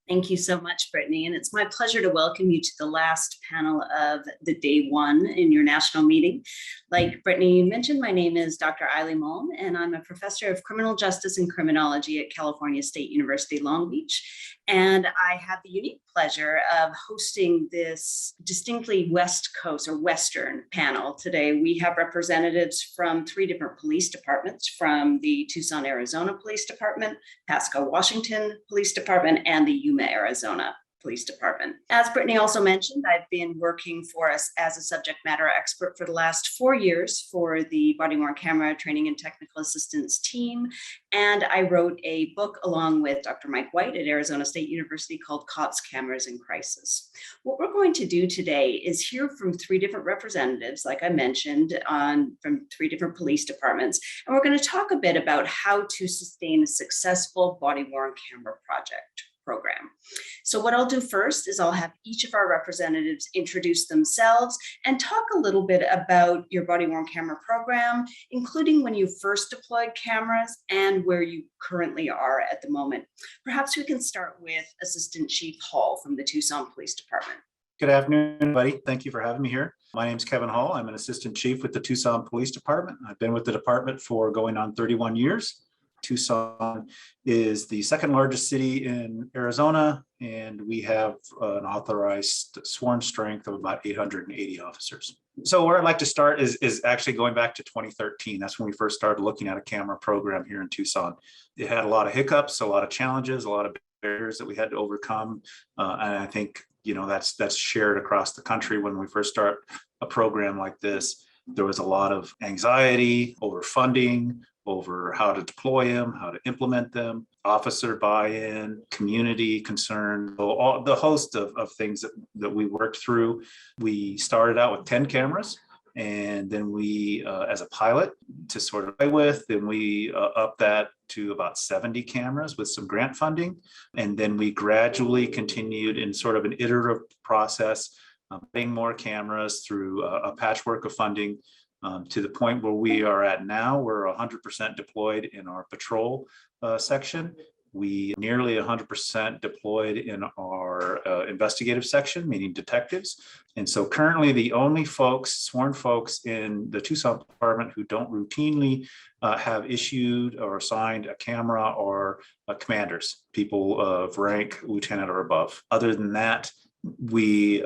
Thank you so much, Brittany. And it's my pleasure to welcome you to the last panel of the day one in your national meeting. Like Brittany mentioned, my name is Dr. Eileen Mullen, and I'm a professor of criminal justice and criminology at California State University, Long Beach. And I have the unique pleasure of hosting this distinctly West Coast or Western panel today. We have representatives from three different police departments, from the Tucson, Arizona Police Department, Pasco, Washington Police Department, and the Yuma, Arizona Police Department. As Brittany also mentioned, I've been working for us as a subject matter expert for the last 4 years for the body-worn camera training and technical assistance team. And I wrote a book along with Dr. Mike White at Arizona State University called COTS Cameras in Crisis. What we're going to do today is hear from three different representatives, like I mentioned, from three different police departments. And we're going to talk a bit about how to sustain a successful body-worn camera program. So what I'll do first is I'll have each of our representatives introduce themselves and talk a little bit about your body-worn camera program, including when you first deployed cameras and where you currently are at the moment. Perhaps we can start with Assistant Chief Hall from the Tucson Police Department. Good afternoon, everybody. Thank you for having me here. My name is Kevin Hall. I'm an assistant chief with the Tucson Police Department. I've been with the department for going on 31 years. Tucson is the second largest city in Arizona, and we have an authorized sworn strength of about 880 officers. So where I'd like to start is actually going back to 2013. That's when we first started looking at a camera program here in Tucson. It had a lot of hiccups, a lot of challenges, a lot of barriers that we had to overcome. And I think, that's shared across the country. When we first start a program like this, there was a lot of anxiety over funding, over how to deploy them, how to implement them, officer buy-in, community concern, all the host of things that we worked through. We started out with 10 cameras, and then we, as a pilot to sort of play with, then we upped that to about 70 cameras with some grant funding. And then we gradually continued in sort of an iterative process, adding more cameras through a patchwork of funding. To the point where we are at now. We're 100% deployed in our patrol section. We nearly 100% deployed in our investigative section, meaning detectives. And so currently the only sworn folks in the Tucson department who don't routinely have issued or assigned a camera or commanders, people of rank lieutenant or above. Other than that, we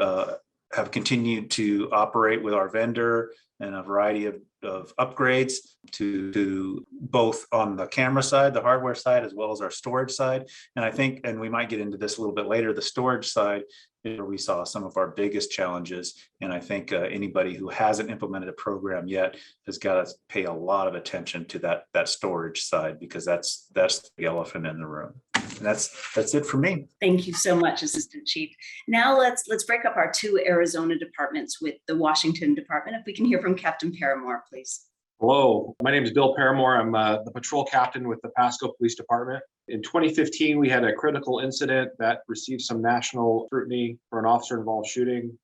have continued to operate with our vendor and a variety of upgrades to both on the camera side, the hardware side, as well as our storage side. And I think, and we might get into this a little bit later, the storage side is where we saw some of our biggest challenges. And I think anybody who hasn't implemented a program yet has got to pay a lot of attention to that storage side, because that's the elephant in the room. And that's it for me. Thank you so much, Assistant Chief. Now let's break up our two Arizona departments with the Washington Department. If we can hear from Captain Parramore, please. Hello, my name is Bill Parramore. I'm the patrol captain with the Pasco Police Department. In 2015, we had a critical incident that received some national scrutiny for an officer-involved shooting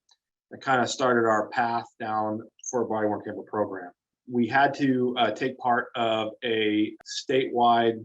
that kind of started our path down for a body-worn camera program. We had to take part of a statewide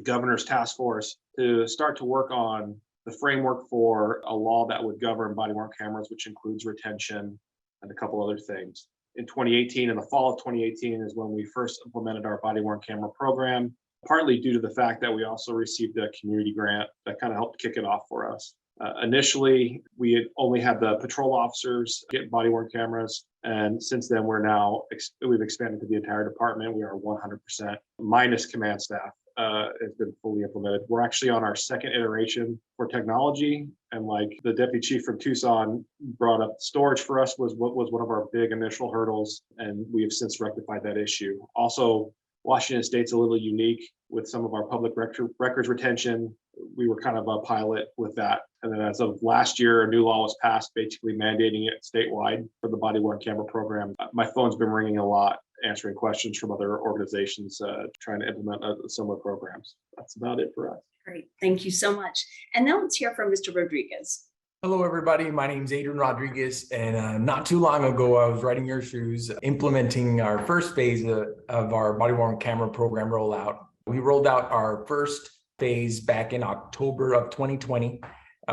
governor's task force to start to work on the framework for a law that would govern body-worn cameras, which includes retention and a couple other things. In 2018, in the fall of 2018, is when we first implemented our body-worn camera program, partly due to the fact that we also received a community grant that kind of helped kick it off for us. Initially, we had only had the patrol officers get body-worn cameras, and since then we've expanded to the entire department. We are 100% minus command staff. Has been fully implemented. We're actually on our second iteration for technology, and like the deputy chief from Tucson brought up, storage for us was one of our big initial hurdles, and we have since rectified that issue. Also, Washington State's a little unique with some of our public records retention. We were kind of a pilot with that. And then as of last year, a new law was passed basically mandating it statewide for the body-worn camera program. My phone's been ringing a lot, answering questions from other organizations trying to implement similar programs. That's about it for us. Great, thank you so much. And now let's hear from Mr. Rodriguez. Hello, everybody. My name is Adrian Rodriguez, and not too long ago, I was riding your shoes, implementing our first phase of our body-worn camera program rollout. We rolled out our first phase back in October of 2020.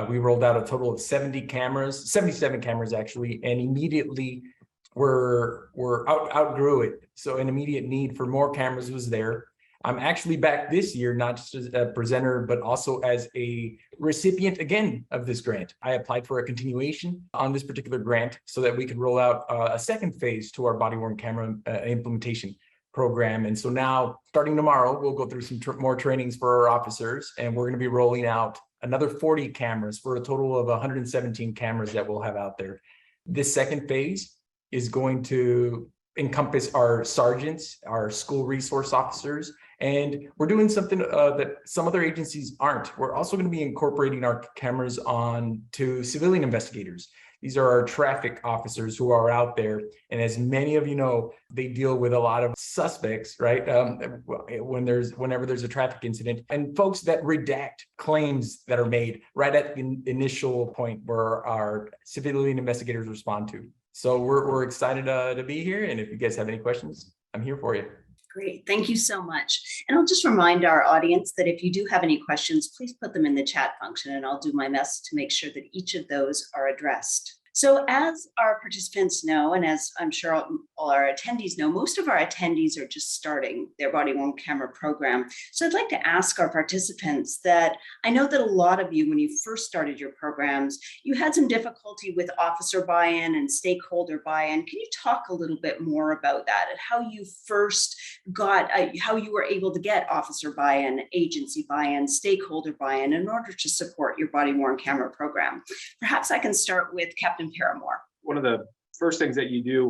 We rolled out a total of 77 cameras actually, and immediately outgrew it. So an immediate need for more cameras was there. I'm actually back this year, not just as a presenter, but also as a recipient again of this grant. I applied for a continuation on this particular grant so that we could roll out a second phase to our body-worn camera implementation program. And so now, starting tomorrow, we'll go through some more trainings for our officers, and we're going to be rolling out another 40 cameras for a total of 117 cameras that we'll have out there. This second phase is going to encompass our sergeants, our school resource officers, and we're doing something that some other agencies aren't. We're also going to be incorporating our cameras on to civilian investigators. These are our traffic officers who are out there. And as many of you know, they deal with a lot of suspects, right? Whenever there's a traffic incident, and folks that redact claims that are made right at the initial point where our civilian investigators respond to. So we're excited to be here. And if you guys have any questions, I'm here for you. Great, thank you so much. And I'll just remind our audience that if you do have any questions, please put them in the chat function and I'll do my best to make sure that each of those are addressed. So as our participants know, and as I'm sure all our attendees know, most of our attendees are just starting their body-worn camera program. So I'd like to ask our participants that I know that a lot of you, when you first started your programs, you had some difficulty with officer buy-in and stakeholder buy-in. Can you talk a little bit more about that and how you first got, how you were able to get officer buy-in, agency buy-in, stakeholder buy-in in order to support your body-worn camera program? Perhaps I can start with Captain Parramore. One of the first things that you do,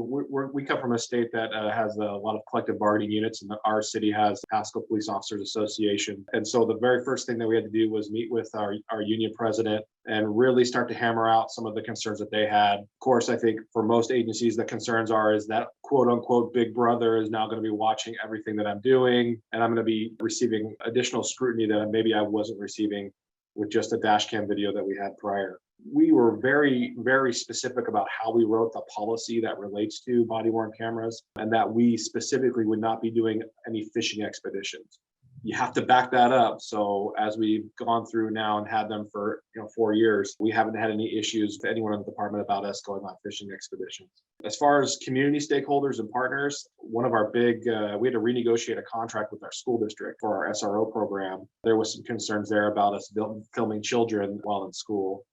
we come from a state that has a lot of collective bargaining units, and our city has the Pasco Police Officers Association. And so the very first thing that we had to do was meet with our union president and really start to hammer out some of the concerns that they had. Of course, I think for most agencies, the concerns is that quote unquote big brother is now going to be watching everything that I'm doing, and I'm going to be receiving additional scrutiny that maybe I wasn't receiving with just a dash cam video that we had prior. We were very, very specific about how we wrote the policy that relates to body-worn cameras, and that we specifically would not be doing any fishing expeditions. You have to back that up. So as we've gone through now and had them for 4 years, we haven't had any issues with anyone in the department about us going on fishing expeditions. As far as community stakeholders and partners, one of our big, we had to renegotiate a contract with our school district for our SRO program. There was some concerns there about us filming children while in school.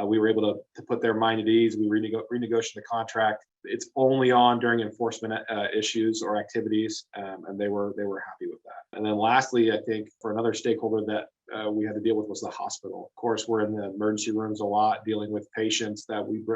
We were able to put their mind at ease. We renegotiated the contract. It's only on during enforcement issues or activities, and they were happy with that. And then lastly, I think for another stakeholder that we had to deal with was the hospital. Of course, we're in the emergency rooms a lot, dealing with patients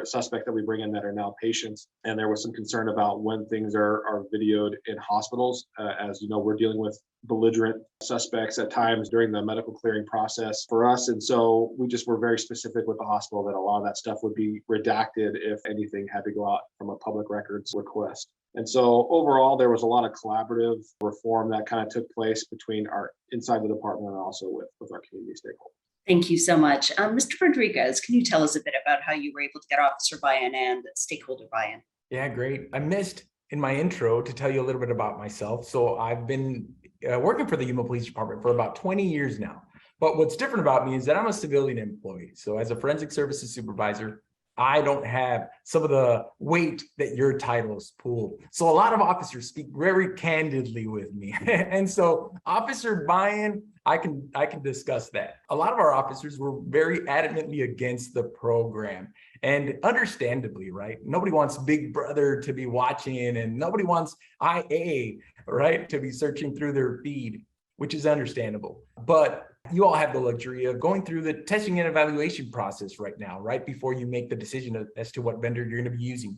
suspect that we bring in that are now patients. And there was some concern about when things are videoed in hospitals. As you know, we're dealing with belligerent suspects at times during the medical clearing process for us. And so we just were very specific with the hospital that a lot of that stuff would be redacted if anything had to go out from a public records request. And so overall, there was a lot of collaborative reform that kind of took place between our inside the department and also with our community stakeholders. Thank you so much. Mr. Rodriguez, can you tell us a bit about how you were able to get officer buy-in and stakeholder buy-in? Yeah, great. I missed in my intro to tell you a little bit about myself. So I've been working for the Yuma Police Department for about 20 years now. But what's different about me is that I'm a civilian employee. So as a forensic services supervisor, I don't have some of the weight that your titles pull. So a lot of officers speak very candidly with me. And so officer buy-in, I can discuss that. A lot of our officers were very adamantly against the program. And understandably, right? Nobody wants Big Brother to be watching, and nobody wants IA, right, to be searching through their feed, which is understandable. But you all have the luxury of going through the testing and evaluation process right now, right before you make the decision as to what vendor you're going to be using.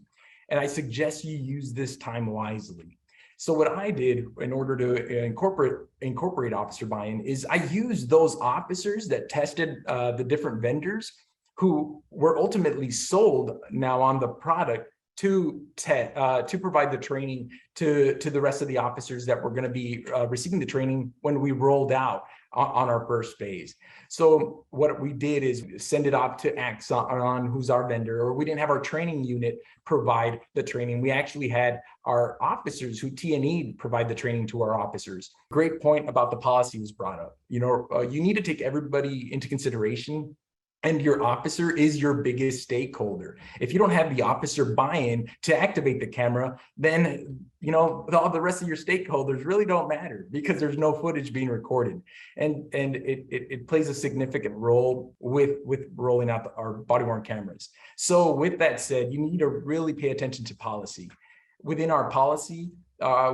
And I suggest you use this time wisely. So what I did in order to incorporate officer buy-in is I used those officers that tested the different vendors who were ultimately sold now on the product to provide the training to the rest of the officers that were going to be receiving the training when we rolled out on our first phase. So what we did is send it off to Axon, who's our vendor, or we didn't have our training unit provide the training. We actually had our officers who T&E provide the training to our officers. Great point about the policy was brought up. You need to take everybody into consideration, and your officer is your biggest stakeholder. If you don't have the officer buy-in to activate the camera, then all the rest of your stakeholders really don't matter, because there's no footage being recorded. And it plays a significant role with rolling out our body-worn cameras. So with that said, you need to really pay attention to policy. Within our policy,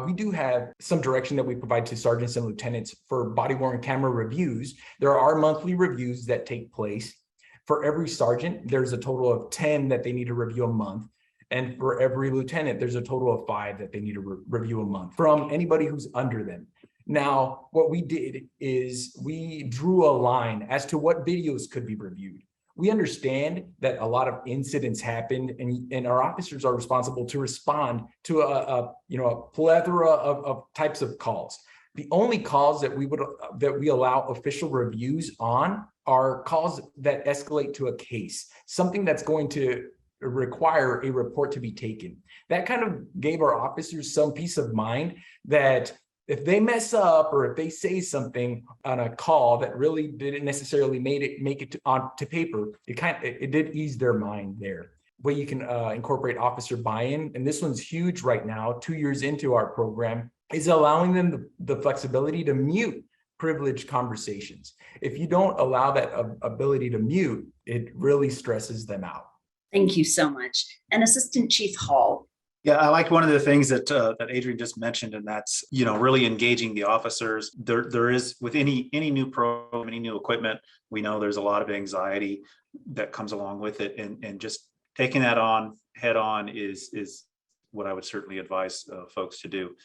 we do have some direction that we provide to sergeants and lieutenants for body-worn camera reviews. There are monthly reviews that take place. For every sergeant, there's a total of 10 that they need to review a month. And for every lieutenant, there's a total of 5 that they need to review a month from anybody who's under them. Now, what we did is we drew a line as to what videos could be reviewed. We understand that a lot of incidents happened, and our officers are responsible to respond to a plethora of types of calls. The only calls that we allow official reviews on are calls that escalate to a case, something that's going to require a report to be taken. That kind of gave our officers some peace of mind that if they mess up or if they say something on a call that really didn't necessarily make it onto paper, it did ease their mind there. Way you can incorporate officer buy-in, and this one's huge right now, 2 years into our program, is allowing them the flexibility to mute privileged conversations. If you don't allow that ability to mute, it really stresses them out. Thank you so much. And Assistant Chief Hall. Yeah, I like one of the things that Adrian just mentioned, and that's really engaging the officers. There is, with any new program, any new equipment, we know there's a lot of anxiety that comes along with it, and just taking that on head on is what I would certainly advise folks to do.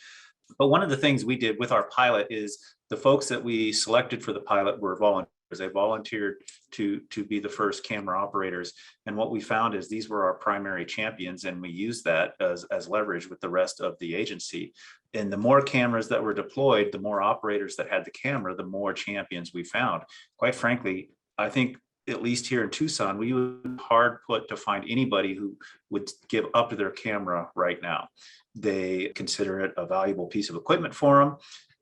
But one of the things we did with our pilot is the folks that we selected for the pilot were volunteers. They volunteered to be the first camera operators. And what we found is these were our primary champions, and we used that as leverage with the rest of the agency. And the more cameras that were deployed, the more operators that had the camera, the more champions we found. Quite frankly, I think at least here in Tucson, we would hard put to find anybody who would give up their camera right now. They consider it a valuable piece of equipment for them.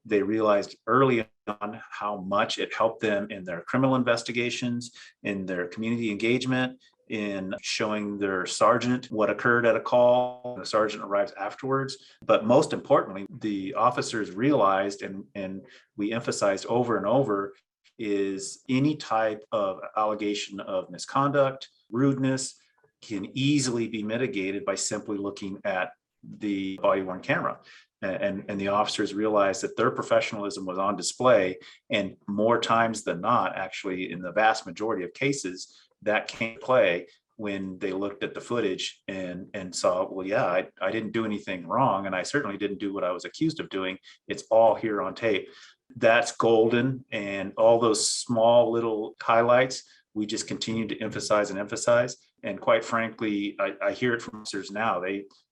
They realized early on how much it helped them in their criminal investigations, in their community engagement, in showing their sergeant what occurred at a call. The sergeant arrives afterwards. But most importantly, the officers realized, and we emphasized over and over, is any type of allegation of misconduct, rudeness can easily be mitigated by simply looking at the body-worn camera. And the officers realized that their professionalism was on display, and more times than not, actually in the vast majority of cases, that came to play when they looked at the footage and saw, well, yeah, I didn't do anything wrong, and I certainly didn't do what I was accused of doing. It's all here on tape. That's golden, and all those small little highlights, we just continue to emphasize and emphasize. And quite frankly, I hear it from officers now.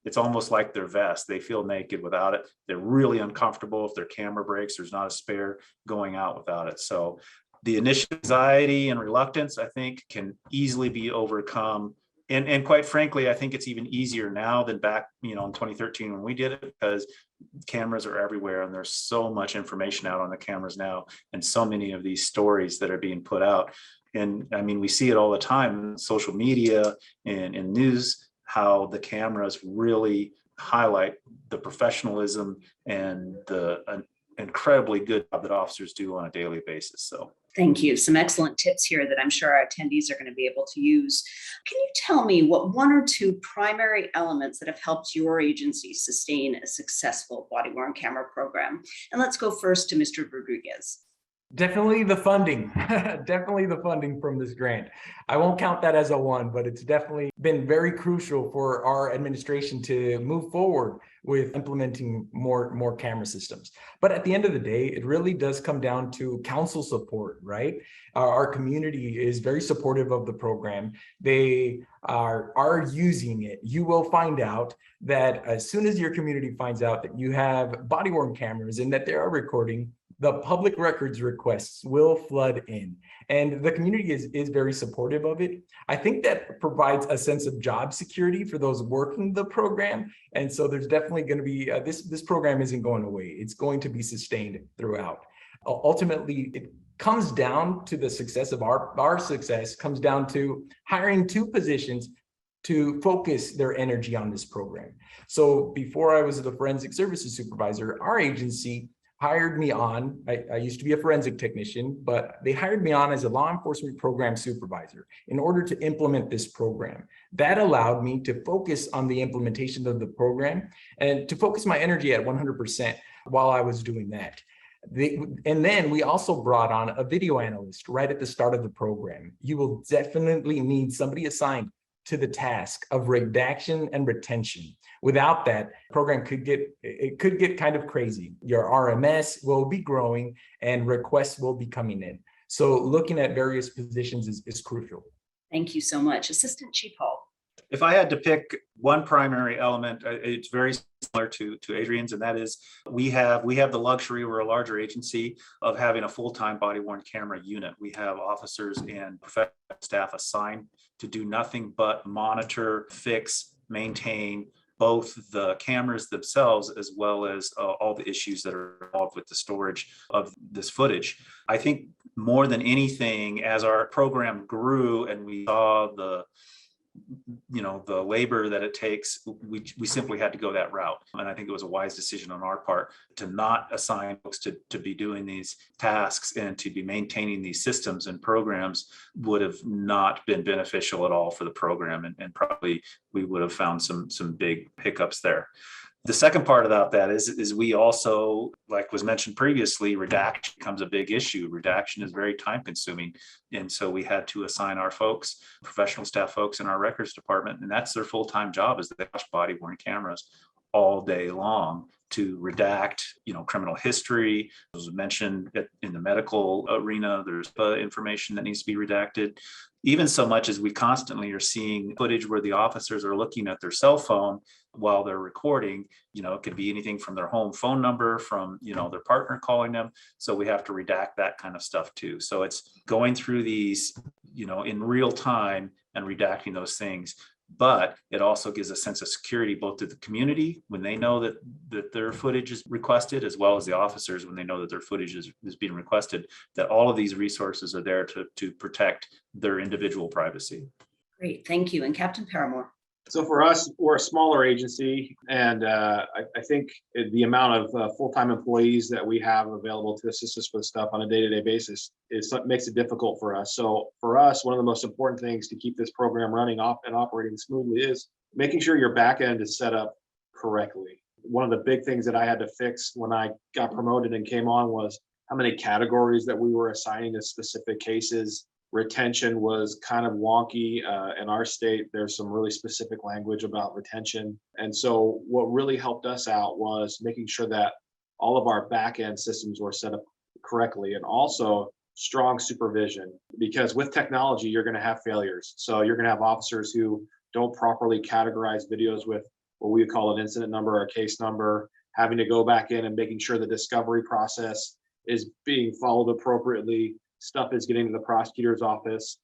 It's almost like their vest. They feel naked without it. They're really uncomfortable if their camera breaks. There's not a spare going out without it. So the initial anxiety and reluctance, I think, can easily be overcome. And quite frankly, I think it's even easier now than back, in 2013 when we did it, because cameras are everywhere and there's so much information out on the cameras now, and so many of these stories that are being put out. And I mean, we see it all the time in social media and in news, how the cameras really highlight the professionalism and the incredibly good job that officers do on a daily basis. So thank you. Some excellent tips here that I'm sure our attendees are going to be able to use. Can you tell me what 1 or 2 primary elements that have helped your agency sustain a successful body-worn camera program? And let's go first to Mr. Rodriguez. Definitely the funding, definitely the funding from this grant. I won't count that as a 1, but it's definitely been very crucial for our administration to move forward with implementing more camera systems. But at the end of the day, it really does come down to council support, right? Our community is very supportive of the program. They are using it. You will find out that as soon as your community finds out that you have body-worn cameras and that they are recording, the public records requests will flood in, and the community is very supportive of it. I think that provides a sense of job security for those working the program. And so there's definitely going to be, this program isn't going away. It's going to be sustained throughout. Ultimately, it comes down to the success of our success comes down to hiring 2 positions to focus their energy on this program. So before I was the forensic services supervisor, our agency hired me on. I used to be a forensic technician, but they hired me on as a law enforcement program supervisor in order to implement this program. That allowed me to focus on the implementation of the program and to focus my energy at 100% while I was doing that. And then we also brought on a video analyst right at the start of the program. You will definitely need somebody assigned to the task of redaction and retention. Without that, program could get kind of crazy. Your RMS will be growing and requests will be coming in. So looking at various positions is crucial. Thank you so much. Assistant Chief Hall. If I had to pick one primary element, it's very similar to Adrian's, and that is we have the luxury, we're a larger agency, of having a full-time body-worn camera unit. We have officers and professional staff assigned to do nothing but monitor, fix, maintain both the cameras themselves as well as all the issues that are involved with the storage of this footage. I think more than anything, as our program grew and we saw the labor that it takes, we simply had to go that route. And I think it was a wise decision on our part to not assign folks to be doing these tasks and to be maintaining these systems and programs would have not been beneficial at all for the program. And probably we would have found some big hiccups there. The second part about that is we also, like was mentioned previously, redaction becomes a big issue. Redaction is very time consuming. And so we had to assign our folks, professional staff folks in our records department, and that's their full-time job, is they watch body-worn cameras all day long to redact, criminal history. As was mentioned in the medical arena, there's information that needs to be redacted. Even so much as we constantly are seeing footage where the officers are looking at their cell phone while they're recording. It could be anything from their home phone number, from their partner calling them. So we have to redact that kind of stuff too. So it's going through these in real time and redacting those things. But it also gives a sense of security both to the community when they know that their footage is requested, as well as the officers when they know that their footage is being requested, that all of these resources are there to protect their individual privacy. Great, thank you. And Captain Parramore. So for us, we're a smaller agency, and I think the amount of full-time employees that we have available to assist us with stuff on a day-to-day basis makes it difficult for us. So for us, one of the most important things to keep this program running off and operating smoothly is making sure your back end is set up correctly. One of the big things that I had to fix when I got promoted and came on was how many categories that we were assigning to specific cases. Retention was kind of wonky. In our state, there's some really specific language about retention. And so what really helped us out was making sure that all of our back end systems were set up correctly, and also strong supervision, because with technology, you're going to have failures. So you're going to have officers who don't properly categorize videos with what we call an incident number or a case number, having to go back in and making sure the discovery process is being followed appropriately. Stuff is getting to the prosecutor's office.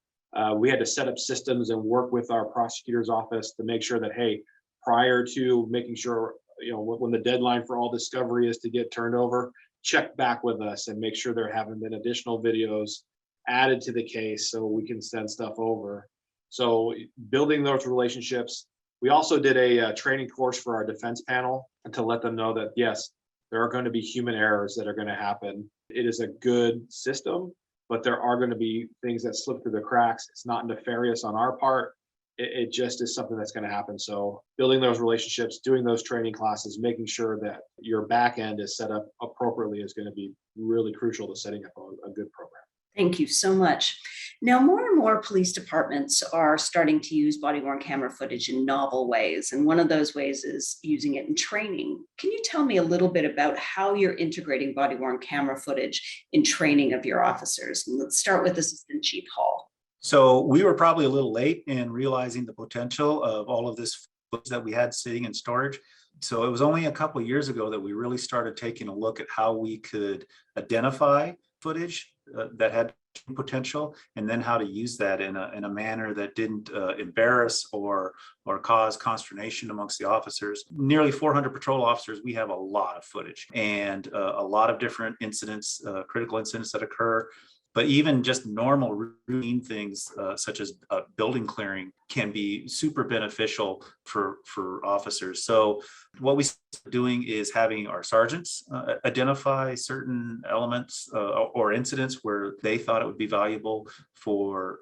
We had to set up systems and work with our prosecutor's office to make sure that, hey, prior to making sure, when the deadline for all discovery is to get turned over, check back with us and make sure there haven't been additional videos added to the case so we can send stuff over. So building those relationships. We also did a training course for our defense panel to let them know that, yes, there are going to be human errors that are going to happen. It is a good system, but there are going to be things that slip through the cracks. It's not nefarious on our part. It just is something that's going to happen. So building those relationships, doing those training classes, making sure that your back end is set up appropriately is going to be really crucial to setting up a good program. Thank you so much. Now, more and more police departments are starting to use body-worn camera footage in novel ways. And one of those ways is using it in training. Can you tell me a little bit about how you're integrating body-worn camera footage in training of your officers? And let's start with Assistant Chief Hall. So we were probably a little late in realizing the potential of all of this footage that we had sitting in storage. So it was only a couple of years ago that we really started taking a look at how we could identify footage that had potential, and then how to use that in a manner that didn't embarrass or cause consternation amongst the officers. Nearly 400 patrol officers, we have a lot of footage and a lot of different incidents, critical incidents that occur. But even just normal routine things such as building clearing can be super beneficial for officers. So what we started doing is having our sergeants identify certain elements or incidents where they thought it would be valuable for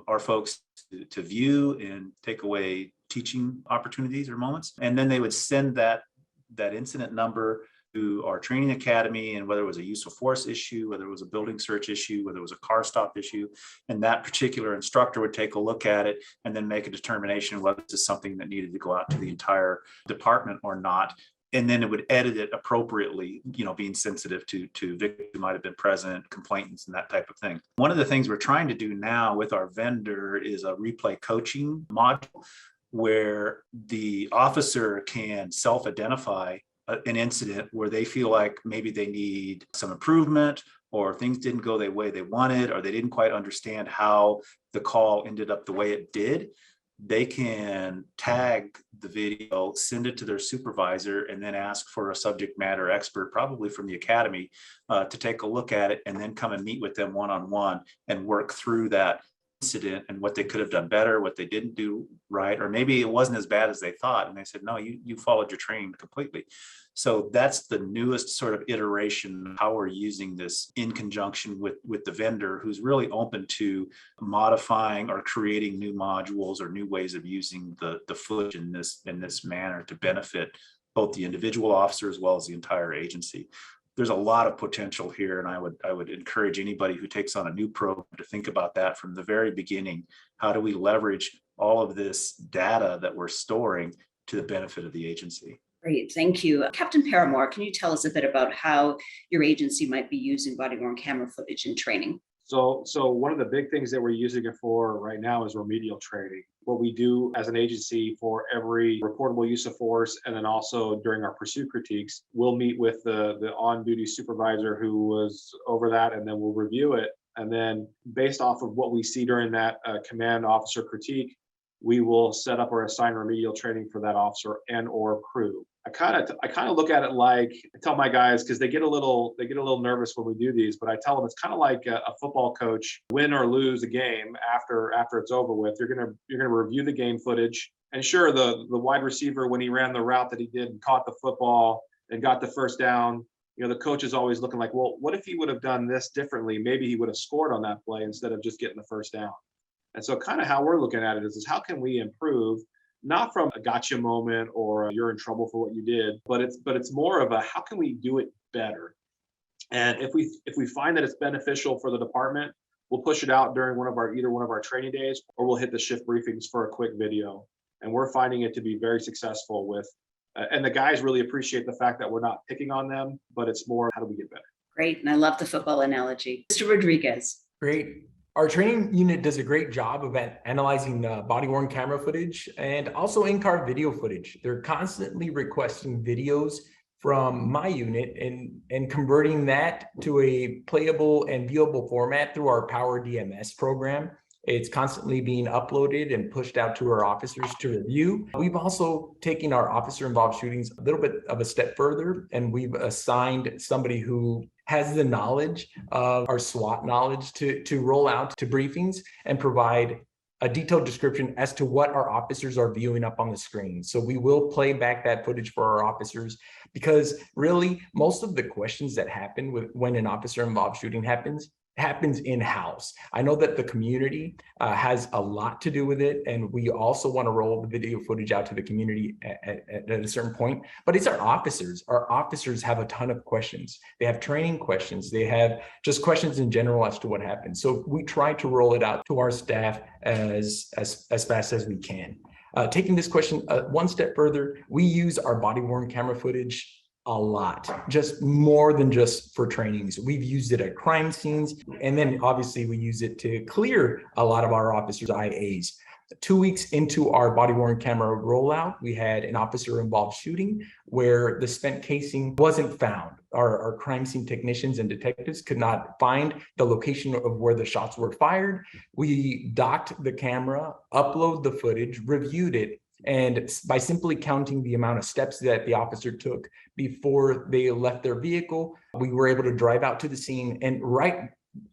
our folks to view and take away teaching opportunities or moments. And then they would send that incident number to our training academy, and whether it was a use of force issue, whether it was a building search issue, whether it was a car stop issue, and that particular instructor would take a look at it and then make a determination whether this is something that needed to go out to the entire department or not. And then it would edit it appropriately, being sensitive to victims who might have been present, complainants, and that type of thing. One of the things we're trying to do now with our vendor is a replay coaching module where the officer can self-identify an incident where they feel like maybe they need some improvement, or things didn't go the way they wanted, or they didn't quite understand how the call ended up the way it did. They can tag the video, send it to their supervisor, and then ask for a subject matter expert, probably from the academy, to take a look at it, and then come and meet with them one-on-one and work through that incident and what they could have done better, what they didn't do right, or maybe it wasn't as bad as they thought. And they said, no, you followed your training completely. So that's the newest sort of iteration of how we're using this in conjunction with the vendor, who's really open to modifying or creating new modules or new ways of using the footage in this manner to benefit both the individual officer as well as the entire agency. There's a lot of potential here, and I would encourage anybody who takes on a new program to think about that from the very beginning. How do we leverage all of this data that we're storing to the benefit of the agency? Great, thank you. Captain Parramore, can you tell us a bit about how your agency might be using body-worn camera footage in training? So one of the big things that we're using it for right now is remedial training. What we do as an agency for every reportable use of force, and then also during our pursuit critiques, we'll meet with the on-duty supervisor who was over that, and then we'll review it. And then based off of what we see during that command officer critique, we will set up or assign remedial training for that officer and or crew. I kind of look at it like, I tell my guys, because they get a little nervous when we do these, but I tell them it's kind of like a football coach, win or lose a game after it's over with. You're gonna review the game footage, and sure, the wide receiver, when he ran the route that he did and caught the football and got the first down, the coach is always looking like, well, what if he would have done this differently? Maybe he would have scored on that play instead of just getting the first down. And so kind of how we're looking at it is how can we improve, not from a gotcha moment or you're in trouble for what you did, but it's more of a how can we do it better? And if we find that it's beneficial for the department, we'll push it out during either one of our training days, or we'll hit the shift briefings for a quick video. And we're finding it to be very successful with, and the guys really appreciate the fact that we're not picking on them, but it's more how do we get better? Great, and I love the football analogy. Mr. Rodriguez. Great. Our training unit does a great job of analyzing body-worn camera footage and also in-car video footage. They're constantly requesting videos from my unit and converting that to a playable and viewable format through our Power DMS program. It's constantly being uploaded and pushed out to our officers to review. We've also taken our officer-involved shootings a little bit of a step further, and we've assigned somebody who has the knowledge of our SWAT knowledge to roll out to briefings and provide a detailed description as to what our officers are viewing up on the screen. So we will play back that footage for our officers, because really most of the questions that happen when an officer-involved shooting happens in-house. I know that the community has a lot to do with it, and we also want to roll the video footage out to the community at a certain point, but it's our officers. Our officers have a ton of questions. They have training questions. They have just questions in general as to what happened. So we try to roll it out to our staff as fast as we can. Taking this question one step further, we use our body-worn camera footage A lot, just more than just for trainings. We've used it at crime scenes, and then obviously we use it to clear a lot of our officers' IAs. 2 weeks into our body-worn camera rollout, we had an officer-involved shooting where the spent casing wasn't found. Our crime scene technicians and detectives could not find the location of where the shots were fired. We docked the camera, uploaded the footage, reviewed it, and by simply counting the amount of steps that the officer took before they left their vehicle, we were able to drive out to the scene. And right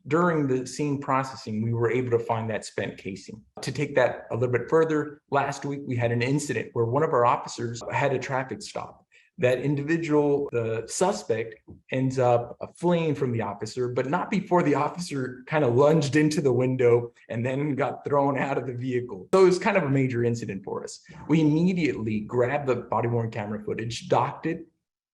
during the scene processing, we were able to find that spent casing. To take that a little bit further, last week we had an incident where one of our officers had a traffic stop. That individual, the suspect, ends up fleeing from the officer, but not before the officer kind of lunged into the window and then got thrown out of the vehicle. So it was kind of a major incident for us. We immediately grabbed the body-worn camera footage, docked it,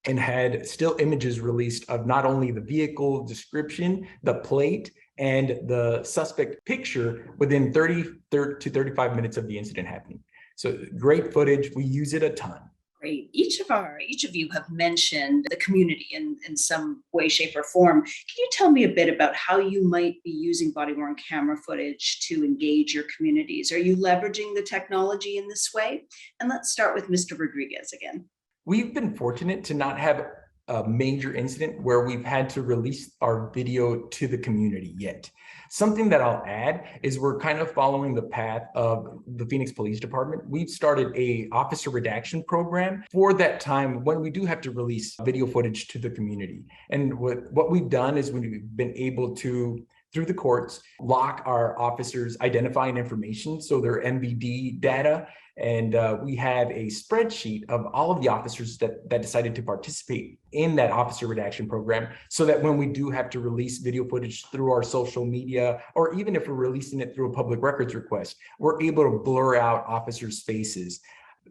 and had still images released of not only the vehicle description, the plate, and the suspect picture within 30 to 35 minutes of the incident happening. So great footage. We use it a ton. Great. Each of you have mentioned the community in some way, shape, or form. Can you tell me a bit about how you might be using body-worn camera footage to engage your communities? Are you leveraging the technology in this way? And let's start with Mr. Rodriguez again. We've been fortunate to not have a major incident where we've had to release our video to the community yet. Something that I'll add is we're kind of following the path of the Phoenix Police Department. We've started a officer redaction program for that time when we do have to release video footage to the community. And what we've done is we've been able to, through the courts, lock our officers' identifying information, so their MVD data. And we have a spreadsheet of all of the officers that decided to participate in that officer redaction program, so that when we do have to release video footage through our social media, or even if we're releasing it through a public records request, we're able to blur out officers' faces.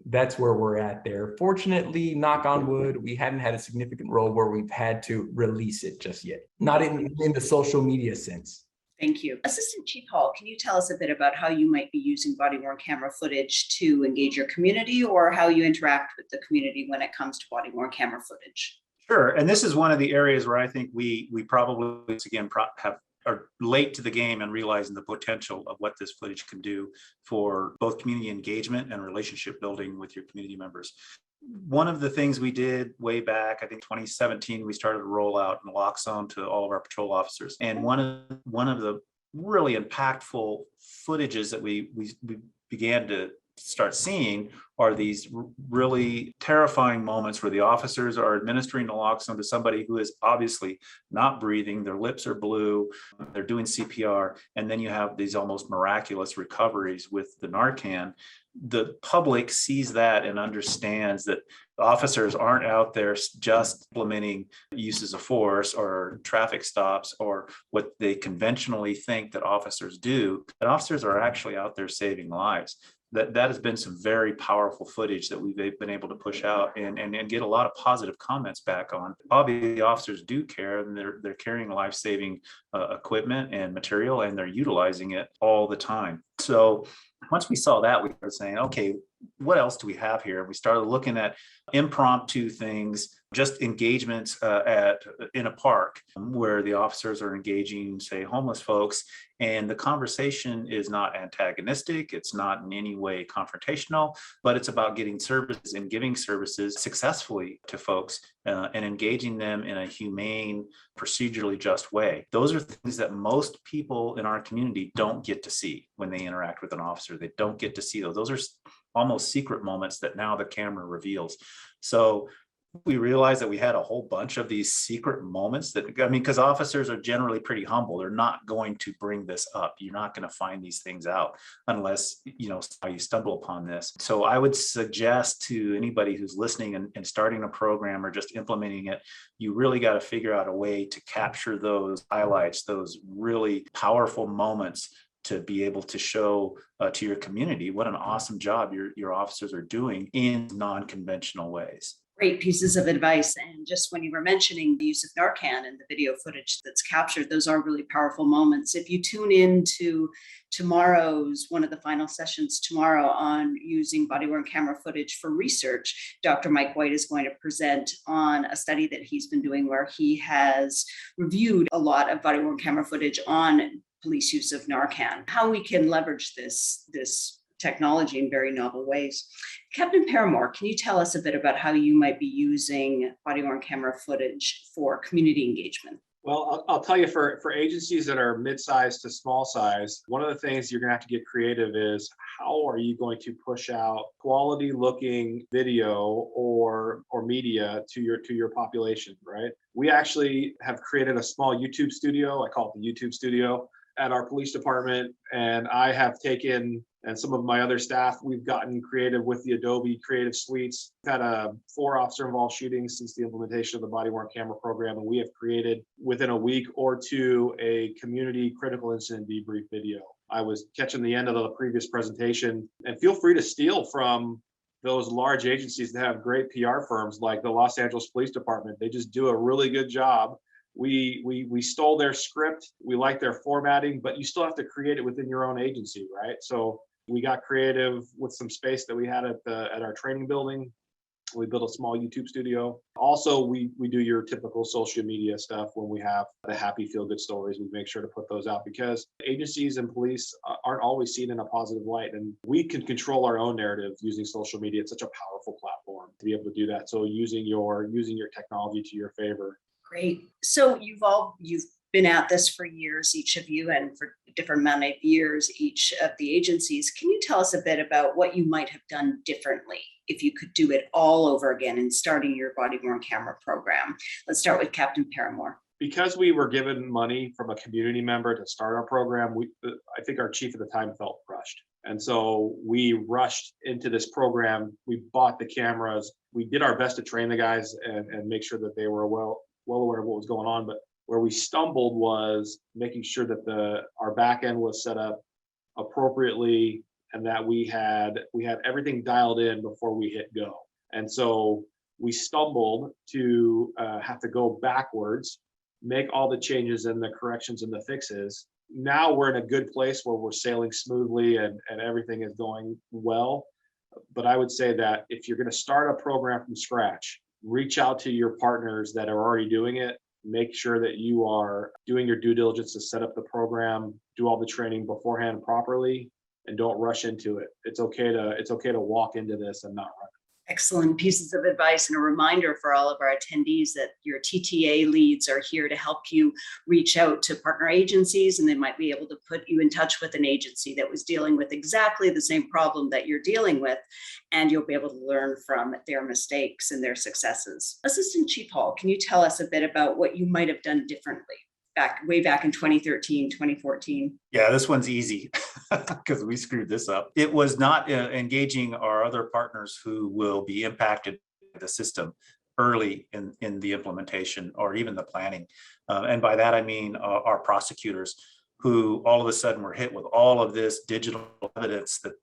That's where we're at there. Fortunately, knock on wood, we haven't had a significant role where we've had to release it just yet. Not in the social media sense. Thank you. Assistant Chief Hall, can you tell us a bit about how you might be using body-worn camera footage to engage your community, or how you interact with the community when it comes to body-worn camera footage? Sure. And this is one of the areas where I think we probably, again, are late to the game and realizing the potential of what this footage can do for both community engagement and relationship building with your community members. One of the things we did way back, I think 2017, we started a rollout in naloxone to all of our patrol officers. And one of the really impactful footages that we began to start seeing are these really terrifying moments where the officers are administering naloxone to somebody who is obviously not breathing, their lips are blue, they're doing CPR, and then you have these almost miraculous recoveries with the Narcan. The public sees that and understands that officers aren't out there just implementing uses of force or traffic stops or what they conventionally think that officers do, that officers are actually out there saving lives. That has been some very powerful footage that we've been able to push out and get a lot of positive comments back on. Obviously, the officers do care, and they're carrying life-saving equipment and material, and they're utilizing it all the time. So once we saw that, we started saying, okay, what else do we have here? And we started looking at impromptu things, just engagements in a park where the officers are engaging, say, homeless folks, and the conversation is not antagonistic, it's not in any way confrontational, but it's about getting services and giving services successfully to folks and engaging them in a humane, procedurally just way. Those are things that most people in our community don't get to see when they interact with an officer. They don't get to see those. Those are almost secret moments that now the camera reveals. So we realized that we had a whole bunch of these secret moments that, I mean, because officers are generally pretty humble. They're not going to bring this up. You're not going to find these things out unless, you stumble upon this. So I would suggest to anybody who's listening and starting a program or just implementing it, you really got to figure out a way to capture those highlights, those really powerful moments, to be able to show to your community what an awesome job your officers are doing in non-conventional ways. Great pieces of advice. And just when you were mentioning the use of Narcan and the video footage that's captured, those are really powerful moments. If you tune in to one of the final sessions tomorrow on using body-worn camera footage for research, Dr. Mike White is going to present on a study that he's been doing where he has reviewed a lot of body-worn camera footage on police use of Narcan, how we can leverage this technology in very novel ways. Captain Parramore, can you tell us a bit about how you might be using body-worn camera footage for community engagement? Well, I'll tell you, for agencies that are mid-size to small size, one of the things you're going to have to get creative is how are you going to push out quality looking video or media to your population, right? We actually have created a small YouTube studio. I call it the YouTube studio at our police department. And I have taken, and some of my other staff, we've gotten creative with the Adobe Creative Suites. We've had 4 officer involved shootings since the implementation of the body-worn camera program. And we have created within a week or two a community critical incident debrief video. I was catching the end of the previous presentation, and feel free to steal from those large agencies that have great PR firms like the Los Angeles Police Department. They just do a really good job. We stole their script, we like their formatting, but you still have to create it within your own agency, right? So we got creative with some space that we had at our training building. We built a small YouTube studio. Also, we do your typical social media stuff. When we have the happy feel good stories, we make sure to put those out because agencies and police aren't always seen in a positive light. And we can control our own narrative using social media. It's such a powerful platform to be able to do that. So using your technology to your favor. Great. So you've been at this for years, each of you, and for a different amount of years, each of the agencies. Can you tell us a bit about what you might have done differently if you could do it all over again in starting your body-worn camera program? Let's start with Captain Parramore. Because we were given money from a community member to start our program, I think our chief at the time felt rushed. And so we rushed into this program. We bought the cameras. We did our best to train the guys and make sure that they were well aware of what was going on. But where we stumbled was making sure that our back end was set up appropriately and that we had everything dialed in before we hit go. And so we stumbled to have to go backwards, make all the changes and the corrections and the fixes. Now we're in a good place where we're sailing smoothly and everything is going well. But I would say that if you're going to start a program from scratch, reach out to your partners that are already doing it. Make sure that you are doing your due diligence to set up the program, do all the training beforehand properly, and don't rush into it. It's okay to walk into this and not run. Excellent pieces of advice, and a reminder for all of our attendees that your TTA leads are here to help you reach out to partner agencies, and they might be able to put you in touch with an agency that was dealing with exactly the same problem that you're dealing with, and you'll be able to learn from their mistakes and their successes. Assistant Chief Hall, can you tell us a bit about what you might have done differently way back in 2013, 2014? Yeah, this one's easy because we screwed this up. It was not engaging our other partners who will be impacted by the system early in the implementation or even the planning. And by that, I mean our prosecutors who all of a sudden were hit with all of this digital evidence that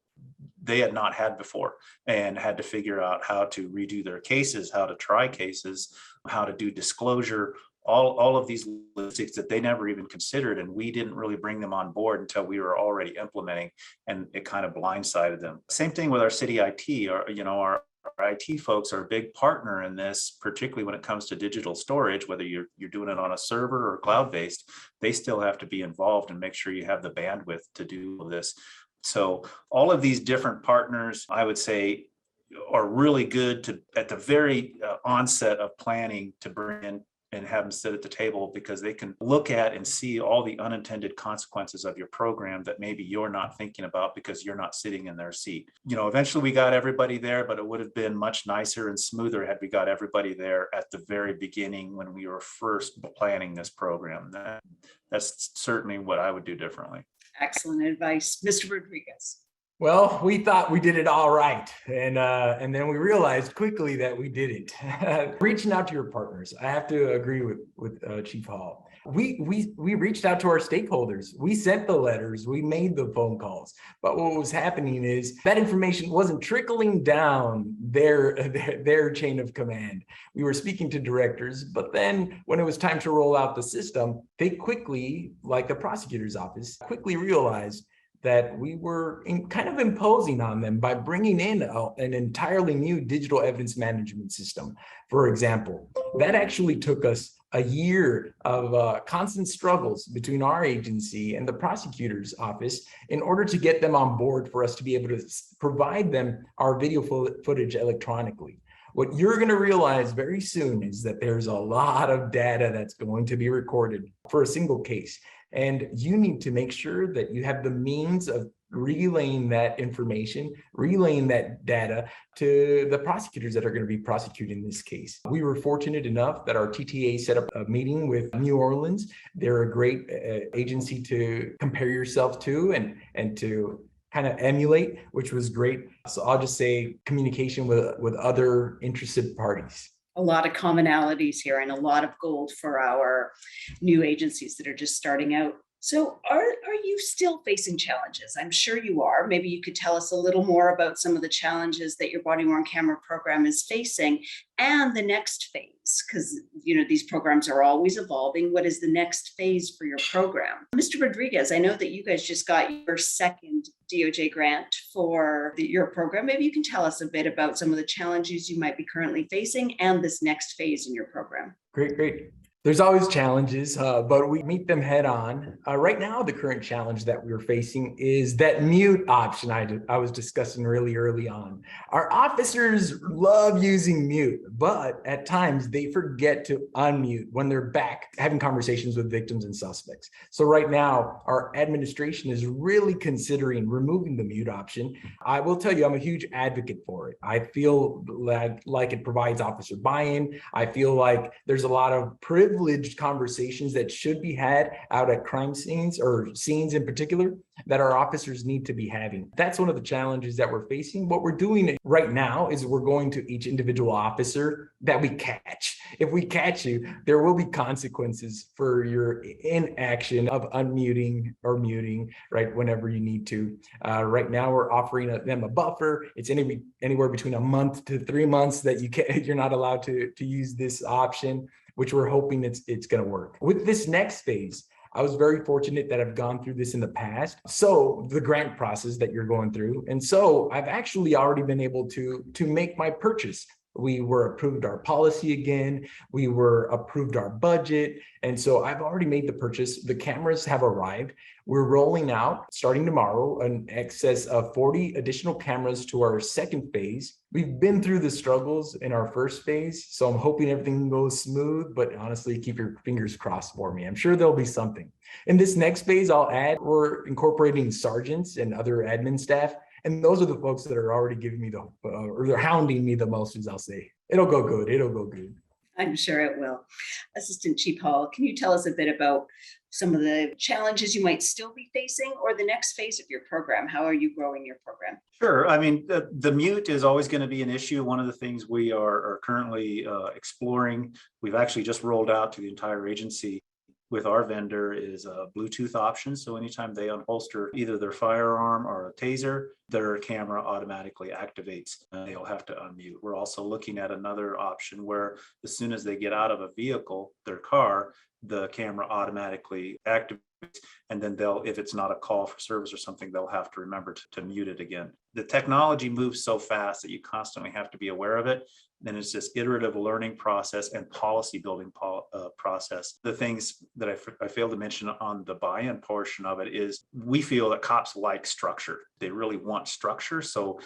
they had not had before and had to figure out how to redo their cases, how to try cases, how to do disclosure, all of these logistics that they never even considered, and we didn't really bring them on board until we were already implementing, and it kind of blindsided them. Same thing with our city IT. Our IT folks are a big partner in this, particularly when it comes to digital storage, whether you're doing it on a server or cloud-based, they still have to be involved and make sure you have the bandwidth to do this. So all of these different partners, I would say, are really good to, at the very onset of planning, to bring in and have them sit at the table, because they can look at and see all the unintended consequences of your program that maybe you're not thinking about because you're not sitting in their seat. Eventually we got everybody there, but it would have been much nicer and smoother had we got everybody there at the very beginning when we were first planning this program. That's certainly what I would do differently. Excellent advice. Mr. Rodriguez. Well, we thought we did it all right. And then we realized quickly that we didn't. Reaching out to your partners. I have to agree with Chief Hall. We reached out to our stakeholders. We sent the letters, we made the phone calls. But what was happening is that information wasn't trickling down their chain of command. We were speaking to directors, but then when it was time to roll out the system, they quickly, like the prosecutor's office, quickly realized that we were kind of imposing on them by bringing in an entirely new digital evidence management system. For example, that actually took us a year of constant struggles between our agency and the prosecutor's office in order to get them on board for us to be able to provide them our video footage electronically. What you're going to realize very soon is that there's a lot of data that's going to be recorded for a single case. And you need to make sure that you have the means of relaying that information, relaying that data to the prosecutors that are going to be prosecuting this case. We were fortunate enough that our TTA set up a meeting with New Orleans. They're a great agency to compare yourself to and to kind of emulate, which was great. So I'll just say communication with other interested parties. A lot of commonalities here and a lot of gold for our new agencies that are just starting out. So are you still facing challenges? I'm sure you are. Maybe you could tell us a little more about some of the challenges that your body-worn camera program is facing and the next phase, because these programs are always evolving. What is the next phase for your program? Mr. Rodriguez, I know that you guys just got your second DOJ grant for your program. Maybe you can tell us a bit about some of the challenges you might be currently facing and this next phase in your program. Great. There's always challenges, but we meet them head on. Right now, the current challenge that we're facing is that mute option I was discussing really early on. Our officers love using mute, but at times they forget to unmute when they're back having conversations with victims and suspects. So right now, our administration is really considering removing the mute option. I will tell you, I'm a huge advocate for it. I feel like it provides officer buy-in. I feel like there's a lot of privileged conversations that should be had out at crime scenes or scenes in particular that our officers need to be having. That's one of the challenges that we're facing. What we're doing right now is we're going to each individual officer that we catch. If we catch you, there will be consequences for your inaction of unmuting or muting, right, whenever you need to. Right now, we're offering them a buffer. It's anywhere between a month to 3 months that you're not allowed to use this option, which we're hoping it's going to work. With this next phase, I was very fortunate that I've gone through this in the past. So the grant process that you're going through. And so I've actually already been able to make my purchase. We were approved our policy again. We were approved our budget. And so I've already made the purchase. The cameras have arrived. We're rolling out, starting tomorrow, an excess of 40 additional cameras to our second phase. We've been through the struggles in our first phase, so I'm hoping everything goes smooth, but honestly, keep your fingers crossed for me. I'm sure there'll be something. In this next phase, I'll add, we're incorporating sergeants and other admin staff. And those are the folks that are already giving me or they're hounding me the most, as I'll say. It'll go good. It'll go good. I'm sure it will. Assistant Chief Hall, can you tell us a bit about some of the challenges you might still be facing or the next phase of your program? How are you growing your program? Sure. I mean, the mute is always going to be an issue. One of the things we are currently exploring, we've actually just rolled out to the entire agency with our vendor, is a Bluetooth option. So anytime they unholster either their firearm or a taser, their camera automatically activates and they'll have to unmute. We're also looking at another option where as soon as they get out of a vehicle, their car, the camera automatically activates, and then if it's not a call for service or something, they'll have to remember to mute it again. The technology moves so fast that you constantly have to be aware of it. Then it's this iterative learning process and policy building process. The things that I failed to mention on the buy-in portion of it is we feel that cops like structure. They really want structure. So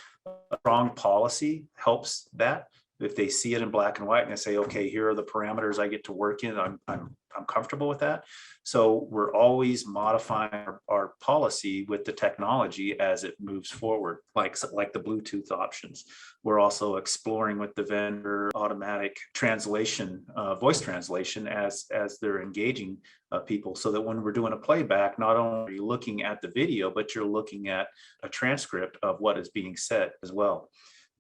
a strong policy helps that. If they see it in black and white and they say, okay, here are the parameters I get to work in, I'm comfortable with that. So we're always modifying our policy with the technology as it moves forward, like the Bluetooth options. We're also exploring with the vendor automatic translation, voice translation as they're engaging people, so that when we're doing a playback, not only are you looking at the video, but you're looking at a transcript of what is being said as well.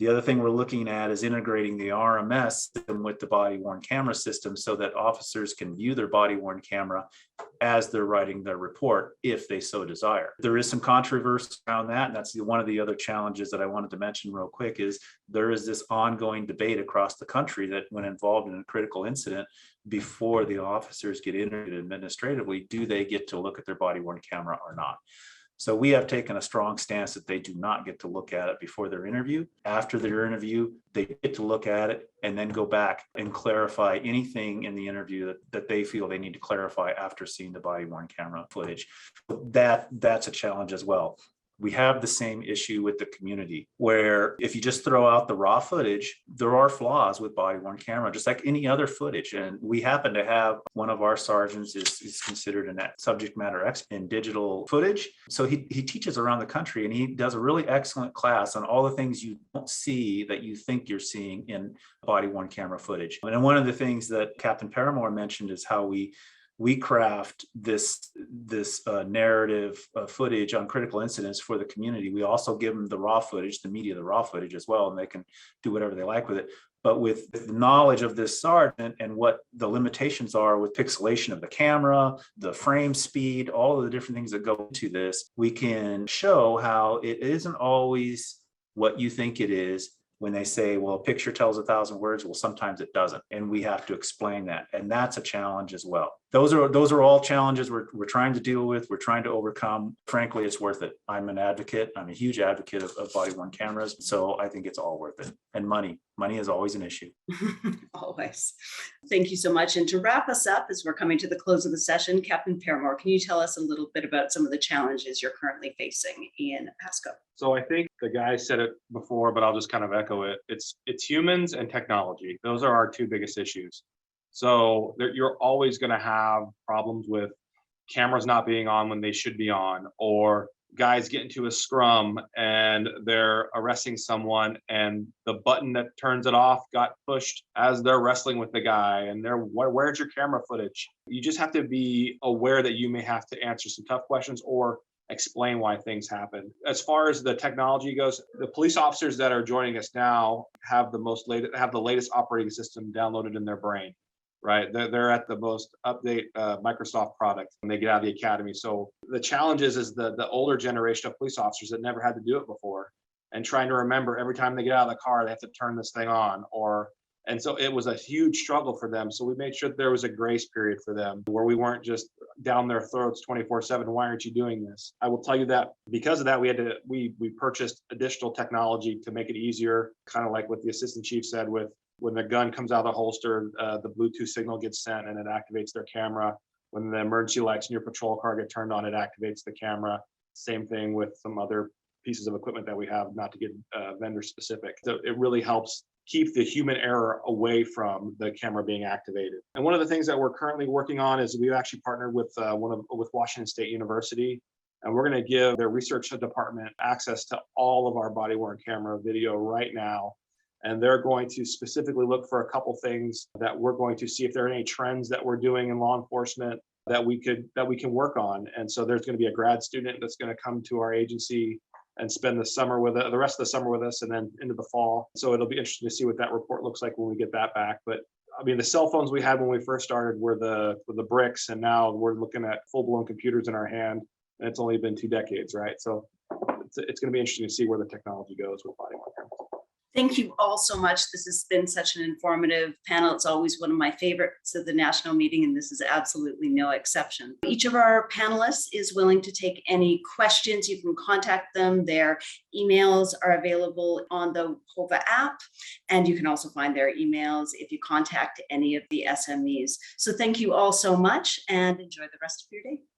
The other thing we're looking at is integrating the RMS system with the body-worn camera system so that officers can view their body-worn camera as they're writing their report, if they so desire. There is some controversy around that, and that's one of the other challenges that I wanted to mention real quick is there is this ongoing debate across the country that when involved in a critical incident, before the officers get interviewed administratively, do they get to look at their body-worn camera or not? So we have taken a strong stance that they do not get to look at it before their interview. After their interview, they get to look at it and then go back and clarify anything in the interview that they feel they need to clarify after seeing the body-worn camera footage. That's a challenge as well. We have the same issue with the community where if you just throw out the raw footage, there are flaws with body-worn camera, just like any other footage. And we happen to have one of our sergeants is considered a subject matter expert in digital footage. So he teaches around the country and he does a really excellent class on all the things you don't see that you think you're seeing in body-worn camera footage. And one of the things that Captain Parramore mentioned is how we craft this narrative footage on critical incidents for the community. We also give them the raw footage, the media, the raw footage as well, and they can do whatever they like with it. But with the knowledge of this sergeant and what the limitations are with pixelation of the camera, the frame speed, all of the different things that go into this, we can show how it isn't always what you think it is. When they say, well, a picture tells 1,000 words, well, sometimes it doesn't. And we have to explain that. And that's a challenge as well. Those are all challenges we're trying to deal with. We're trying to overcome. Frankly, it's worth it. I'm an advocate. I'm a huge advocate of body-worn cameras. So I think it's all worth it. And money is always an issue. Always. Thank you so much. And to wrap us up, as we're coming to the close of the session, Captain Parramore, can you tell us a little bit about some of the challenges you're currently facing in Pasco? So I think the guy said it before, but I'll just kind of echo it. It's humans and technology. Those are our two biggest issues. So you're always going to have problems with cameras not being on when they should be on, or guys get into a scrum and they're arresting someone and the button that turns it off got pushed as they're wrestling with the guy and where's your camera footage? You just have to be aware that you may have to answer some tough questions or explain why things happen. As far as the technology goes, the police officers that are joining us now have the latest operating system downloaded in their brain. Right, they're at the most update Microsoft product when they get out of the academy. So the challenge is the older generation of police officers that never had to do it before, and trying to remember every time they get out of the car they have to turn this thing on. And so it was a huge struggle for them. So we made sure that there was a grace period for them where we weren't just down their throats 24/7. Why aren't you doing this? I will tell you that because of that, we purchased additional technology to make it easier, kind of like what the assistant chief said with. When the gun comes out of the holster, the Bluetooth signal gets sent and it activates their camera. When the emergency lights in your patrol car get turned on, it activates the camera. Same thing with some other pieces of equipment that we have, not to get vendor specific. So it really helps keep the human error away from the camera being activated. And one of the things that we're currently working on is we've actually partnered with Washington State University, and we're going to give their research department access to all of our body-worn camera video right now. And they're going to specifically look for a couple things that we're going to see if there are any trends that we're doing in law enforcement that we can work on. And so there's going to be a grad student that's going to come to our agency and spend the rest of the summer with us, and then into the fall. So it'll be interesting to see what that report looks like when we get that back. But I mean, the cell phones we had when we first started were the bricks, and now we're looking at full-blown computers in our hand, and it's only been 2 decades, right? So it's going to be interesting to see where the technology goes with body-worn cameras. Thank you all so much. This has been such an informative panel. It's always one of my favorites of the national meeting, and this is absolutely no exception. Each of our panelists is willing to take any questions. You can contact them. Their emails are available on the HOVA app, and you can also find their emails if you contact any of the SMEs. So thank you all so much, and enjoy the rest of your day.